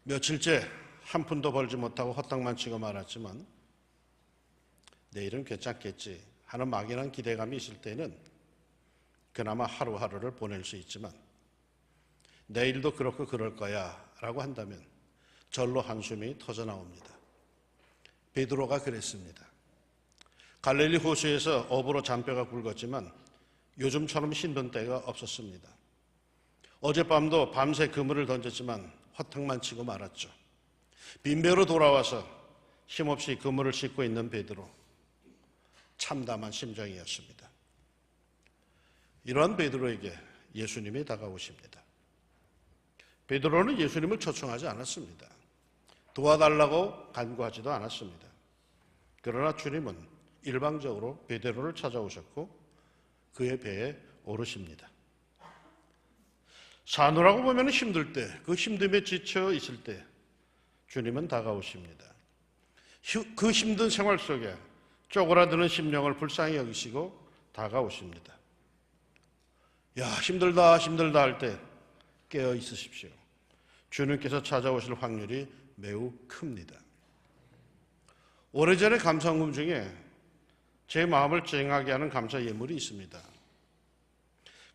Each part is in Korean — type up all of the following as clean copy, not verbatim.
며칠째 한 푼도 벌지 못하고 헛땅만 치고 말았지만 내일은 괜찮겠지 하는 막연한 기대감이 있을 때는 그나마 하루하루를 보낼 수 있지만 내일도 그렇고 그럴 거야 라고 한다면 절로 한숨이 터져나옵니다. 베드로가 그랬습니다. 갈릴리 호수에서 업으로 잔뼈가 굵었지만 요즘처럼 힘든 때가 없었습니다. 어젯밤도 밤새 그물을 던졌지만 헛탕만 치고 말았죠. 빈배로 돌아와서 힘없이 그물을 씻고 있는 베드로, 참담한 심정이었습니다. 이러한 베드로에게 예수님이 다가오십니다. 베드로는 예수님을 초청하지 않았습니다. 도와달라고 간구하지도 않았습니다. 그러나 주님은 일방적으로 베드로를 찾아오셨고 그의 배에 오르십니다. 사느라고 보면 힘들 때, 그 힘듦에 지쳐 있을 때 주님은 다가오십니다. 그 힘든 생활 속에 쪼그라드는 심령을 불쌍히 여기시고 다가오십니다. 야, 힘들다 힘들다 할 때 깨어 있으십시오. 주님께서 찾아오실 확률이 매우 큽니다. 오래전의 감사헌금 중에 제 마음을 찡하게 하는 감사 예물이 있습니다.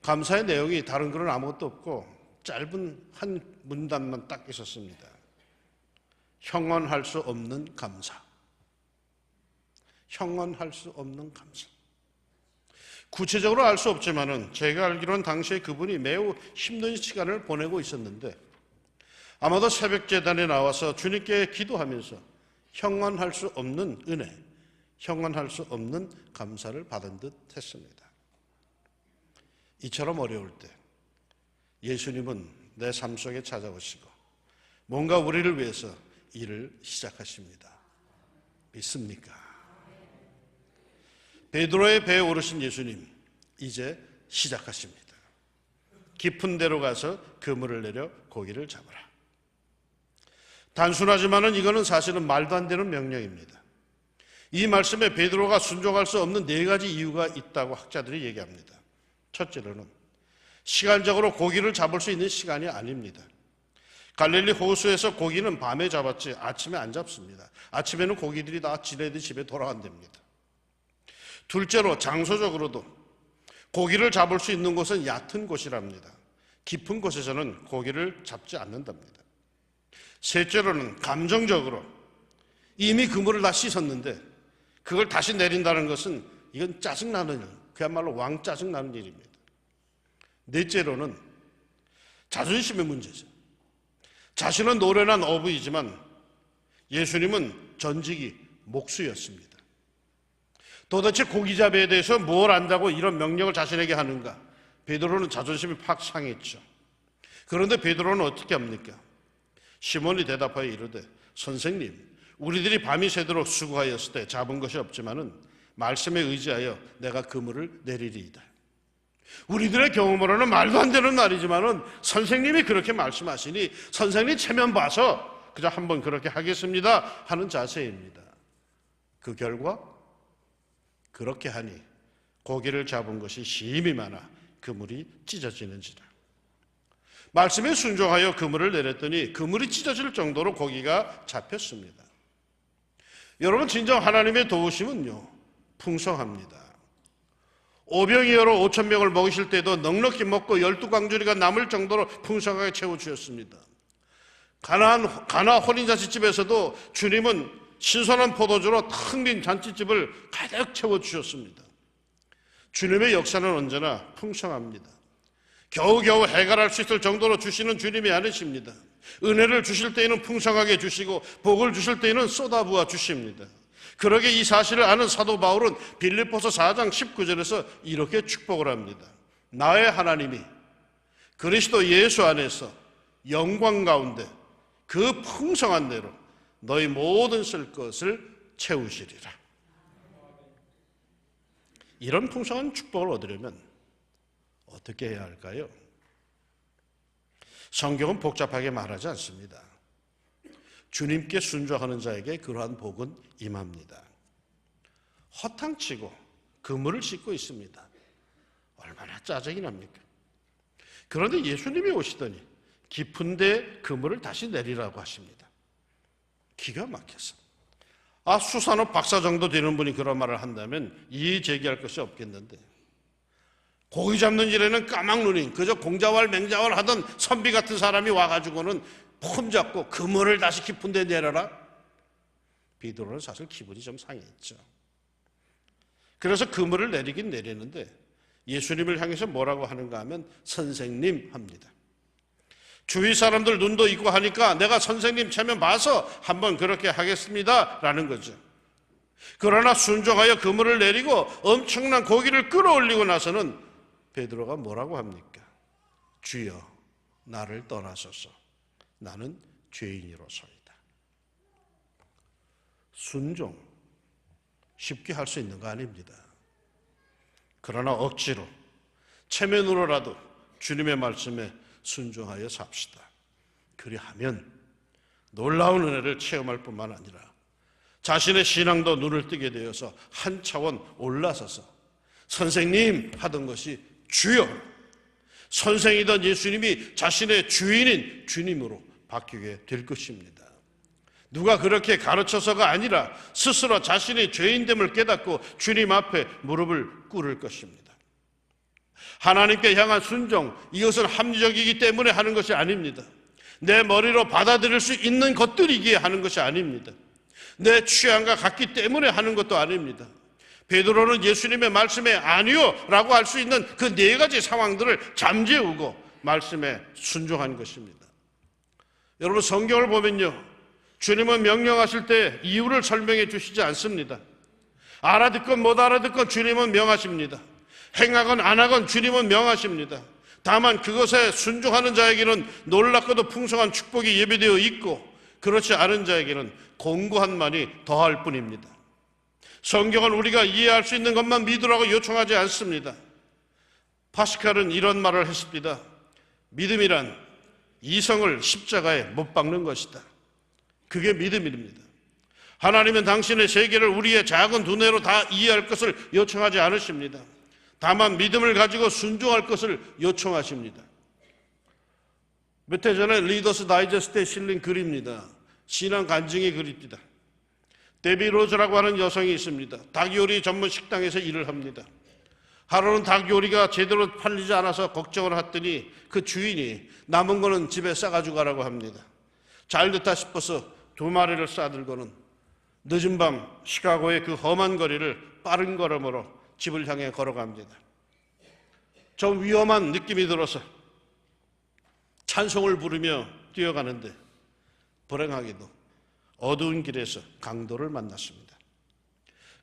감사의 내용이 다른 글은 아무것도 없고 짧은 한 문단만 딱 있었습니다. 형언할 수 없는 감사. 형언할 수 없는 감사. 구체적으로 알 수 없지만은 제가 알기로는 당시에 그분이 매우 힘든 시간을 보내고 있었는데 아마도 새벽 제단에 나와서 주님께 기도하면서 형언할 수 없는 은혜, 형언할 수 없는 감사를 받은 듯 했습니다. 이처럼 어려울 때 예수님은 내 삶 속에 찾아오시고 뭔가 우리를 위해서 일을 시작하십니다. 믿습니까? 베드로의 배에 오르신 예수님, 이제 시작하십니다. 깊은 데로 가서 그물을 내려 고기를 잡으라. 단순하지만은 이거는 사실은 말도 안 되는 명령입니다. 이 말씀에 베드로가 순종할 수 없는 네 가지 이유가 있다고 학자들이 얘기합니다. 첫째로는 시간적으로 고기를 잡을 수 있는 시간이 아닙니다. 갈릴리 호수에서 고기는 밤에 잡았지 아침에 안 잡습니다. 아침에는 고기들이 다 지네들 집에 돌아간답니다. 둘째로 장소적으로도 고기를 잡을 수 있는 곳은 얕은 곳이랍니다. 깊은 곳에서는 고기를 잡지 않는답니다. 셋째로는 감정적으로 이미 그물을 다 씻었는데 그걸 다시 내린다는 것은 이건 짜증나는 일, 그야말로 왕 짜증나는 일입니다. 넷째로는 자존심의 문제죠. 자신은 노련한 어부이지만 예수님은 전직이 목수였습니다. 도대체 고기잡이에 대해서 뭘 안다고 이런 명령을 자신에게 하는가? 베드로는 자존심이 팍 상했죠. 그런데 베드로는 어떻게 합니까? 시몬이 대답하여 이르되 선생님, 우리들이 밤이 새도록 수고하였을 때 잡은 것이 없지만은 말씀에 의지하여 내가 그물을 내리리이다. 우리들의 경험으로는 말도 안 되는 말이지만은 선생님이 그렇게 말씀하시니 선생님 체면 봐서 그저 한번 그렇게 하겠습니다 하는 자세입니다. 그 결과 그렇게 하니 고기를 잡은 것이 심히 많아 그물이 찢어지는지라. 말씀에 순종하여 그물을 내렸더니 그물이 찢어질 정도로 고기가 잡혔습니다. 여러분, 진정 하나님의 도우심은요 풍성합니다. 오병이어로 5,000명을 먹이실 때도 넉넉히 먹고 12광주리가 남을 정도로 풍성하게 채워주셨습니다. 가나 혼인잔치집에서도 주님은 신선한 포도주로 텅 빈 잔치집을 가득 채워주셨습니다. 주님의 역사는 언제나 풍성합니다. 겨우겨우 해결할 수 있을 정도로 주시는 주님이 아니십니다. 은혜를 주실 때에는 풍성하게 주시고 복을 주실 때에는 쏟아부어 주십니다. 그러게 이 사실을 아는 사도 바울은 빌립보서 4장 19절에서 이렇게 축복을 합니다. 나의 하나님이 그리스도 예수 안에서 영광 가운데 그 풍성한 대로 너희 모든 쓸 것을 채우시리라. 이런 풍성한 축복을 얻으려면 어떻게 해야 할까요? 성경은 복잡하게 말하지 않습니다. 주님께 순종하는 자에게 그러한 복은 임합니다. 허탕치고 그물을 씻고 있습니다. 얼마나 짜증이 납니까? 그런데 예수님이 오시더니 깊은데 그물을 다시 내리라고 하십니다. 기가 막혀서. 수산업 박사 정도 되는 분이 그런 말을 한다면 이의 제기할 것이 없겠는데, 고기 잡는 일에는 까막눈이 그저 공자왈 맹자왈 하던 선비 같은 사람이 와가지고는 폼 잡고 그물을 다시 깊은 데 내려라? 베드로는 사실 기분이 좀 상했죠. 그래서 그물을 내리긴 내리는데 예수님을 향해서 뭐라고 하는가 하면 선생님 합니다. 주위 사람들 눈도 있고 하니까 내가 선생님 체면 봐서 한번 그렇게 하겠습니다 라는 거죠. 그러나 순종하여 그물을 내리고 엄청난 고기를 끌어올리고 나서는 베드로가 뭐라고 합니까? 주여 나를 떠나소서 나는 죄인이로소이다. 순종 쉽게 할 수 있는 거 아닙니다. 그러나 억지로 체면으로라도 주님의 말씀에 순종하여 삽시다. 그리하면 놀라운 은혜를 체험할 뿐만 아니라 자신의 신앙도 눈을 뜨게 되어서 한 차원 올라서서 선생님 하던 것이 주여, 선생이던 예수님이 자신의 주인인 주님으로 바뀌게 될 것입니다. 누가 그렇게 가르쳐서가 아니라 스스로 자신의 죄인됨을 깨닫고 주님 앞에 무릎을 꿇을 것입니다. 하나님께 향한 순종, 이것은 합리적이기 때문에 하는 것이 아닙니다. 내 머리로 받아들일 수 있는 것들이기에 하는 것이 아닙니다. 내 취향과 같기 때문에 하는 것도 아닙니다. 베드로는 예수님의 말씀에 아니요 라고 할 수 있는 그 네 가지 상황들을 잠재우고 말씀에 순종한 것입니다. 여러분, 성경을 보면요, 주님은 명령하실 때 이유를 설명해 주시지 않습니다. 알아듣건 못 알아듣건 주님은 명하십니다. 행하건 안 하건 주님은 명하십니다. 다만 그것에 순종하는 자에게는 놀랍고도 풍성한 축복이 예비되어 있고, 그렇지 않은 자에게는 공고한만이 더할 뿐입니다. 성경은 우리가 이해할 수 있는 것만 믿으라고 요청하지 않습니다. 파스칼은 이런 말을 했습니다. 믿음이란 이성을 십자가에 못 박는 것이다. 그게 믿음입니다. 하나님은 당신의 세계를 우리의 작은 두뇌로 다 이해할 것을 요청하지 않으십니다. 다만 믿음을 가지고 순종할 것을 요청하십니다. 몇 해 전에 리더스 다이제스트에 실린 글입니다. 신앙 간증의 글입니다. 데비 로즈라고 하는 여성이 있습니다. 닭요리 전문 식당에서 일을 합니다. 하루는 닭요리가 제대로 팔리지 않아서 걱정을 했더니 그 주인이 남은 거는 집에 싸가지고 가라고 합니다. 잘 됐다 싶어서 2마리를 싸들고는 늦은 밤 시카고의 그 험한 거리를 빠른 걸음으로 집을 향해 걸어갑니다. 좀 위험한 느낌이 들어서 찬송을 부르며 뛰어가는데 불행하게도 어두운 길에서 강도를 만났습니다.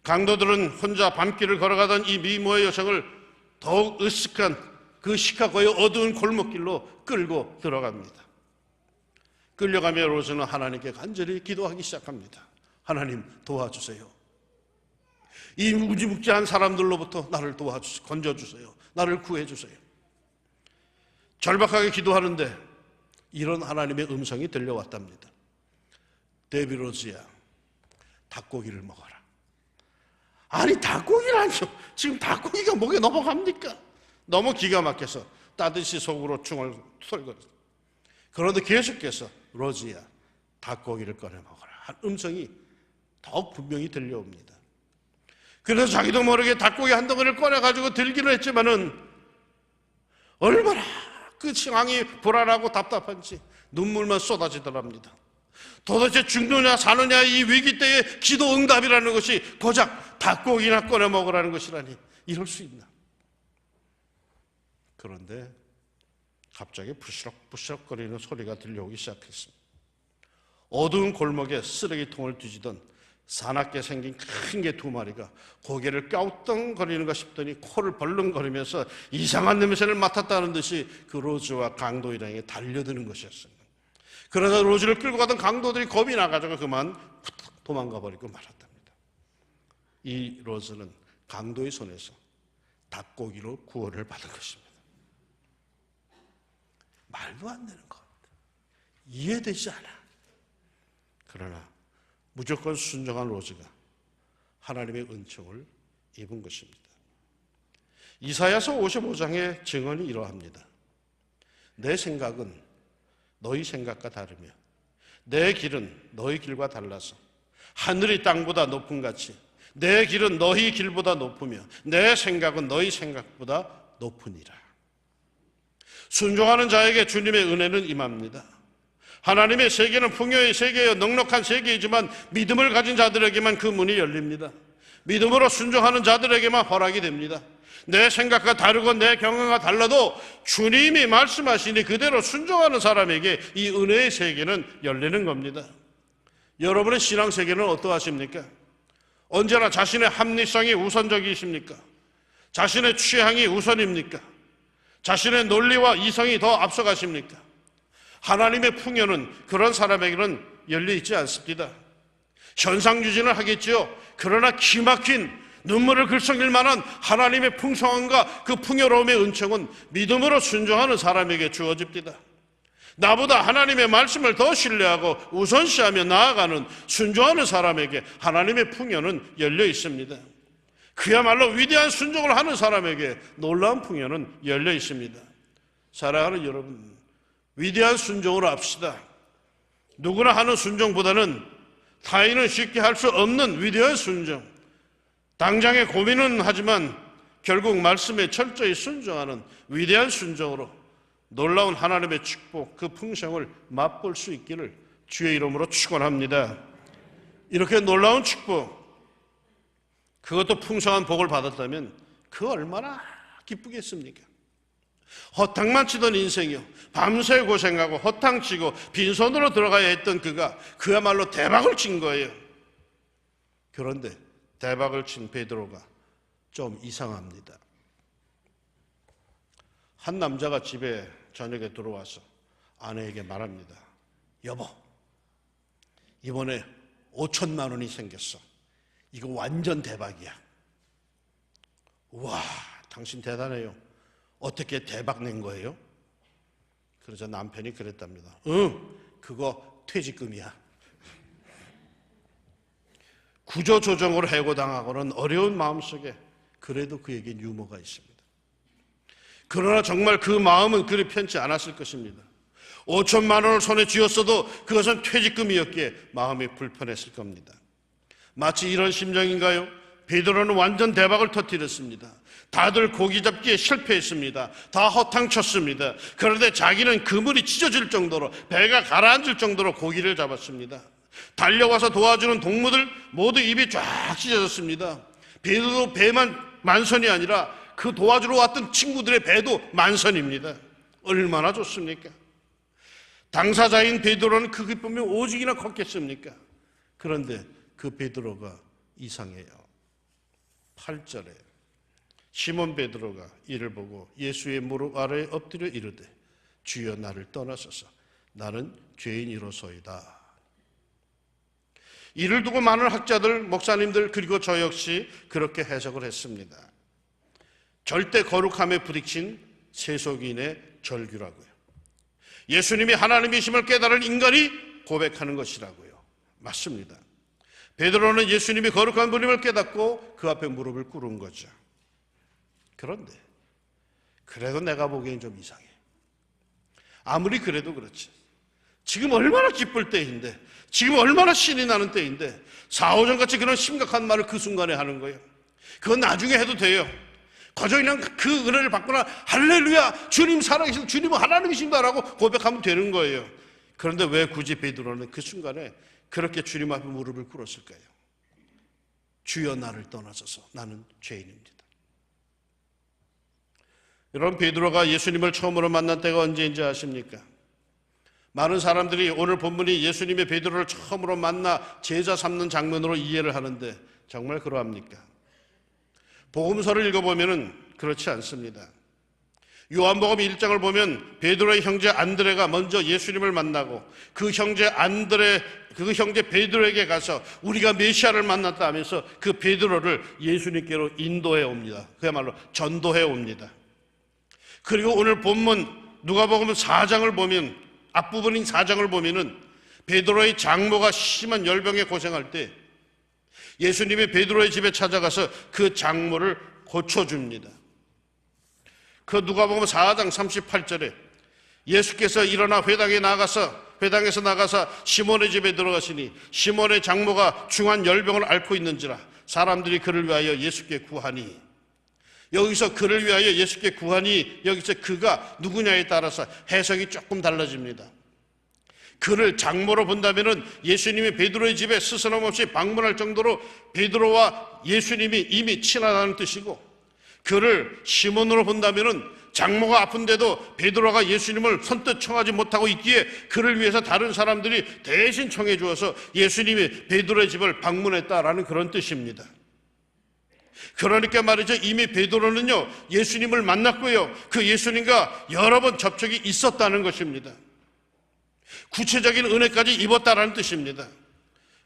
강도들은 혼자 밤길을 걸어가던 이 미모의 여성을 더욱 으슥한 그 시카고의 어두운 골목길로 끌고 들어갑니다. 끌려가며 로즈는 하나님께 간절히 기도하기 시작합니다. 하나님 도와주세요. 이 무지묵지한 사람들로부터 나를 도와주세요. 건져주세요. 나를 구해주세요. 절박하게 기도하는데 이런 하나님의 음성이 들려왔답니다. 데비 로즈야, 닭고기를 먹어라. 아니 닭고기라뇨. 지금 닭고기가 목에 넘어갑니까? 너무 기가 막혀서 따뜻이 속으로 충을 털거든요. 그런데 계속해서 로즈야, 닭고기를 꺼내 먹어라 한 음성이 더욱 분명히 들려옵니다. 그래서 자기도 모르게 닭고기 한 덩어리를 꺼내가지고 들기는 했지만은 얼마나 그 상황이 불안하고 답답한지 눈물만 쏟아지더랍니다. 도대체 죽느냐 사느냐 이 위기 때의 기도 응답이라는 것이 고작 닭고기나 꺼내 먹으라는 것이라니 이럴 수 있나. 그런데 갑자기 부시럭부시럭거리는 소리가 들려오기 시작했습니다. 어두운 골목에 쓰레기통을 뒤지던 사납게 생긴 큰 개 2마리가 고개를 까우뚱거리는가 싶더니 코를 벌렁거리면서 이상한 냄새를 맡았다는 듯이 그 로즈와 강도인에게 달려드는 것이었습니다. 그러자 로즈를 끌고 가던 강도들이 겁이 나가지고 그만 도망가 버리고 말았답니다. 이 로즈는 강도의 손에서 닭고기로 구원을 받은 것입니다. 말도 안 되는 것. 이해되지 않아. 그러나 무조건 순종한 로즈가 하나님의 은총을 입은 것입니다. 이사야서 55장의 증언이 이러합니다. 내 생각은 너희 생각과 다르며 내 길은 너희 길과 달라서 하늘이 땅보다 높은 같이 내 길은 너희 길보다 높으며 내 생각은 너희 생각보다 높으니라. 순종하는 자에게 주님의 은혜는 임합니다. 하나님의 세계는 풍요의 세계여 넉넉한 세계이지만 믿음을 가진 자들에게만 그 문이 열립니다. 믿음으로 순종하는 자들에게만 허락이 됩니다. 내 생각과 다르고 내 경험과 달라도 주님이 말씀하시니 그대로 순종하는 사람에게 이 은혜의 세계는 열리는 겁니다. 여러분의 신앙 세계는 어떠하십니까? 언제나 자신의 합리성이 우선적이십니까? 자신의 취향이 우선입니까? 자신의 논리와 이성이 더 앞서가십니까? 하나님의 풍요는 그런 사람에게는 열려있지 않습니다. 현상유지는 하겠지요. 그러나 기막힌 눈물을 글썽일 만한 하나님의 풍성함과 그 풍요로움의 은총은 믿음으로 순종하는 사람에게 주어집니다. 나보다 하나님의 말씀을 더 신뢰하고 우선시하며 나아가는 순종하는 사람에게 하나님의 풍요는 열려 있습니다. 그야말로 위대한 순종을 하는 사람에게 놀라운 풍요는 열려 있습니다. 사랑하는 여러분, 위대한 순종으로 합시다. 누구나 하는 순종보다는 타인은 쉽게 할 수 없는 위대한 순종, 당장의 고민은 하지만 결국 말씀에 철저히 순종하는 위대한 순종으로 놀라운 하나님의 축복, 그 풍성을 맛볼 수 있기를 주의 이름으로 축원합니다. 이렇게 놀라운 축복, 그것도 풍성한 복을 받았다면 그 얼마나 기쁘겠습니까? 허탕만 치던 인생이요, 밤새 고생하고 허탕치고 빈손으로 들어가야 했던 그가 그야말로 대박을 친 거예요. 그런데 대박을 친 베드로가 좀 이상합니다. 한 남자가 집에 저녁에 들어와서 아내에게 말합니다. 여보, 이번에 5천만 원이 생겼어. 이거 완전 대박이야. 우와, 당신 대단해요. 어떻게 대박 낸 거예요? 그러자 남편이 그랬답니다. 그거 퇴직금이야. 구조조정으로 해고당하고는 어려운 마음속에 그래도 그에겐 유머가 있습니다. 그러나 정말 그 마음은 그리 편치 않았을 것입니다. 5천만 원을 손에 쥐었어도 그것은 퇴직금이었기에 마음이 불편했을 겁니다. 마치 이런 심정인가요? 베드로는 완전 대박을 터뜨렸습니다. 다들 고기 잡기에 실패했습니다. 다 허탕쳤습니다. 그런데 자기는 그물이 찢어질 정도로, 배가 가라앉을 정도로 고기를 잡았습니다. 달려와서 도와주는 동무들 모두 입이 쫙 찢어졌습니다. 베드로 배만 만선이 아니라 그 도와주러 왔던 친구들의 배도 만선입니다. 얼마나 좋습니까? 당사자인 베드로는 그 기쁨이 오직이나 컸겠습니까? 그런데 그 베드로가 이상해요. 8절에 시몬 베드로가 이를 보고 예수의 무릎 아래에 엎드려 이르되 주여 나를 떠나소서 나는 죄인이로소이다. 이를 두고 많은 학자들, 목사님들 그리고 저 역시 그렇게 해석을 했습니다. 절대 거룩함에 부딪힌 세속인의 절규라고요. 예수님이 하나님이심을 깨달은 인간이 고백하는 것이라고요. 맞습니다. 베드로는 예수님이 거룩한 분임을 깨닫고 그 앞에 무릎을 꿇은 거죠. 그런데 그래도 내가 보기엔 좀 이상해. 아무리 그래도 그렇지. 지금 얼마나 기쁠 때인데, 지금 얼마나 신이 나는 때인데 4~5전같이 그런 심각한 말을 그 순간에 하는 거예요. 그건 나중에 해도 돼요. 거저 그냥 그 은혜를 받거나 할렐루야 주님 살아계신 주님은 하나님이신다라고 고백하면 되는 거예요. 그런데 왜 굳이 베드로는 그 순간에 그렇게 주님 앞에 무릎을 꿇었을까요? 주여 나를 떠나소서 나는 죄인입니다. 여러분, 베드로가 예수님을 처음으로 만난 때가 언제인지 아십니까? 많은 사람들이 오늘 본문이 예수님의 베드로를 처음으로 만나 제자 삼는 장면으로 이해를 하는데 정말 그러합니까? 복음서를 읽어보면 그렇지 않습니다. 요한복음 1장을 보면 베드로의 형제 안드레가 먼저 예수님을 만나고 그 형제 베드로에게 가서 우리가 메시아를 만났다 하면서 그 베드로를 예수님께로 인도해 옵니다. 그야말로 전도해 옵니다. 그리고 오늘 본문 누가복음 4장을 보면, 앞부분인 4장을 보면은 베드로의 장모가 심한 열병에 고생할 때 예수님이 베드로의 집에 찾아가서 그 장모를 고쳐줍니다. 그 누가복음 4장 38절에 예수께서 일어나 회당에서 나가서 시몬의 집에 들어가시니 시몬의 장모가 중한 열병을 앓고 있는지라 사람들이 그를 위하여 예수께 구하니, 여기서 그를 위하여 예수께 구하니, 여기서 그가 누구냐에 따라서 해석이 조금 달라집니다. 그를 장모로 본다면은 예수님이 베드로의 집에 스스럼없이 방문할 정도로 베드로와 예수님이 이미 친하다는 뜻이고, 그를 시몬으로 본다면은 장모가 아픈데도 베드로가 예수님을 선뜻 청하지 못하고 있기에 그를 위해서 다른 사람들이 대신 청해 주어서 예수님이 베드로의 집을 방문했다라는 그런 뜻입니다. 그러니까 말이죠, 이미 베드로는요 예수님을 만났고요, 그 예수님과 여러 번 접촉이 있었다는 것입니다. 구체적인 은혜까지 입었다라는 뜻입니다.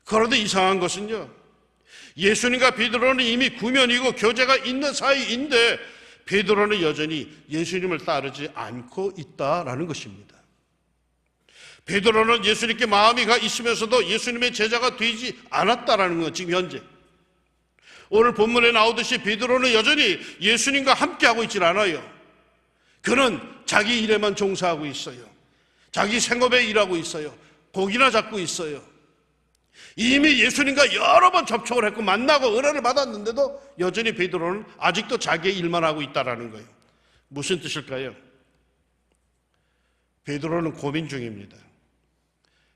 그런데 이상한 것은요, 예수님과 베드로는 이미 구면이고 교제가 있는 사이인데 베드로는 여전히 예수님을 따르지 않고 있다라는 것입니다. 베드로는 예수님께 마음이 가 있으면서도 예수님의 제자가 되지 않았다라는 것, 지금 현재. 오늘 본문에 나오듯이 베드로는 여전히 예수님과 함께하고 있질 않아요. 그는 자기 일에만 종사하고 있어요. 자기 생업에 일하고 있어요. 고기나 잡고 있어요. 이미 예수님과 여러 번 접촉을 했고 만나고 은혜를 받았는데도 여전히 베드로는 아직도 자기의 일만 하고 있다는 거예요. 무슨 뜻일까요? 베드로는 고민 중입니다.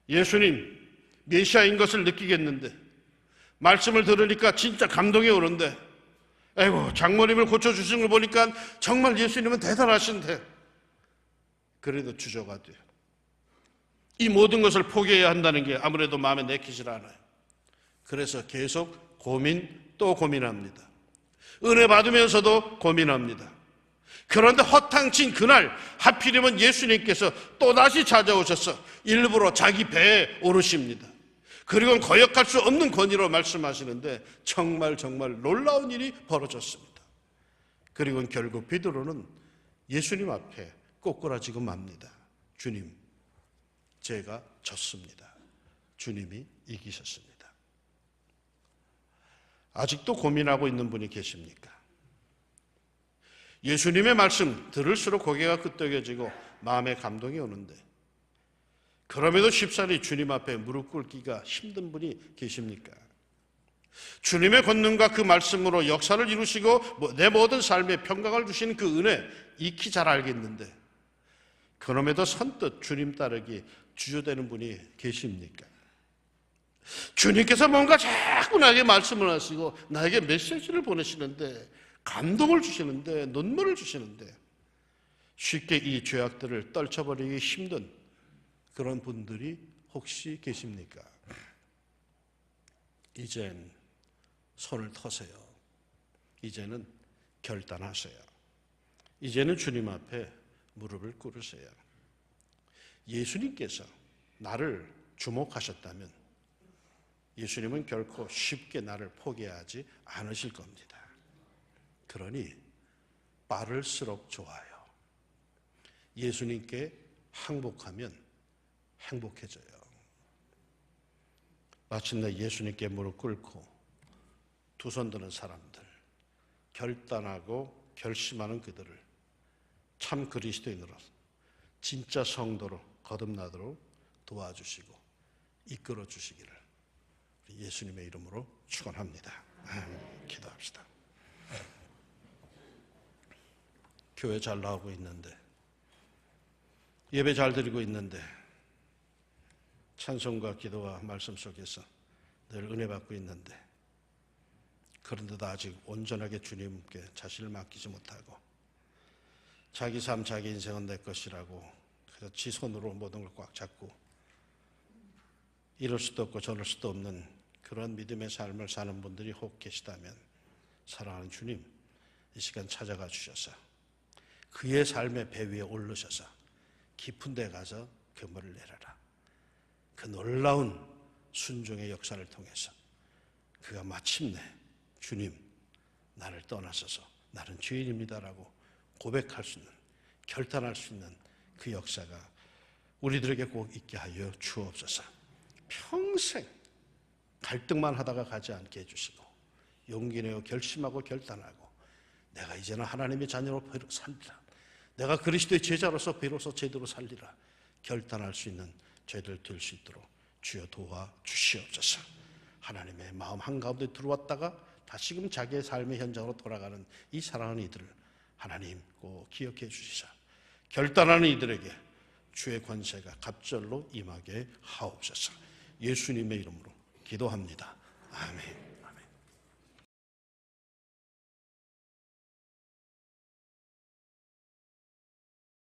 예수님 메시아인 것을 느끼겠는데, 말씀을 들으니까 진짜 감동이 오는데, 아이고 장모님을 고쳐주신 걸 보니까 정말 예수님은 대단하신데, 그래도 주저가 돼요. 이 모든 것을 포기해야 한다는 게 아무래도 마음에 내키질 않아요. 그래서 계속 고민 또 고민합니다. 은혜 받으면서도 고민합니다. 그런데 허탕친 그날 하필이면 예수님께서 또다시 찾아오셔서 일부러 자기 배에 오르십니다. 그리고 거역할 수 없는 권위로 말씀하시는데 정말 놀라운 일이 벌어졌습니다. 그리고 결국 베드로는 예수님 앞에 꼬꾸라지고 맙니다. 주님, 제가 졌습니다. 주님이 이기셨습니다. 아직도 고민하고 있는 분이 계십니까? 예수님의 말씀 들을수록 고개가 끄덕여지고 마음에 감동이 오는데, 그럼에도 쉽사리 주님 앞에 무릎 꿇기가 힘든 분이 계십니까? 주님의 권능과 그 말씀으로 역사를 이루시고 내 모든 삶에 평강을 주신 그 은혜 익히 잘 알겠는데, 그럼에도 선뜻 주님 따르기 주저되는 분이 계십니까? 주님께서 뭔가 자꾸 나에게 말씀을 하시고 나에게 메시지를 보내시는데, 감동을 주시는데, 눈물을 주시는데 쉽게 이 죄악들을 떨쳐버리기 힘든 그런 분들이 혹시 계십니까? 이젠 손을 터세요. 이제는 결단하세요. 이제는 주님 앞에 무릎을 꿇으세요. 예수님께서 나를 주목하셨다면 예수님은 결코 쉽게 나를 포기하지 않으실 겁니다. 그러니 빠를수록 좋아요. 예수님께 항복하면 행복해져요. 마침내 예수님께 무릎 꿇고 두 손 드는 사람들, 결단하고 결심하는 그들을 참 그리스도인으로, 진짜 성도로 거듭나도록 도와주시고 이끌어 주시기를 예수님의 이름으로 축원합니다. 기도합시다. 교회 잘 나오고 있는데, 예배 잘 드리고 있는데, 찬송과 기도와 말씀 속에서 늘 은혜 받고 있는데, 그런데도 아직 온전하게 주님께 자신을 맡기지 못하고 자기 삶, 자기 인생은 내 것이라고 그래서 지 손으로 모든 걸 꽉 잡고 이럴 수도 없고 저럴 수도 없는 그런 믿음의 삶을 사는 분들이 혹 계시다면, 사랑하는 주님, 이 시간 찾아가 주셔서 그의 삶의 배 위에 오르셔서 깊은 데 가서 그물을 내려라. 그 놀라운 순종의 역사를 통해서 그가 마침내 주님, 나를 떠나서서 나는 죄인입니다라고 고백할 수 있는, 결단할 수 있는 그 역사가 우리들에게 꼭 있게 하여 주옵소서. 평생 갈등만 하다가 가지 않게 해주시고 용기 내어 결심하고 결단하고 내가 이제는 하나님의 자녀로 산다, 내가 그리스도의 제자로서 비로소 제대로 살리라 결단할 수 있는 저희들 될 수 있도록 주여 도와 주시옵소서. 하나님의 마음 한가운데 들어왔다가 다시금 자기의 삶의 현장으로 돌아가는 이 사랑하는 이들을 하나님 꼭 기억해 주시사 결단하는 이들에게 주의 권세가 갑절로 임하게 하옵소서. 예수님의 이름으로 기도합니다. 아멘.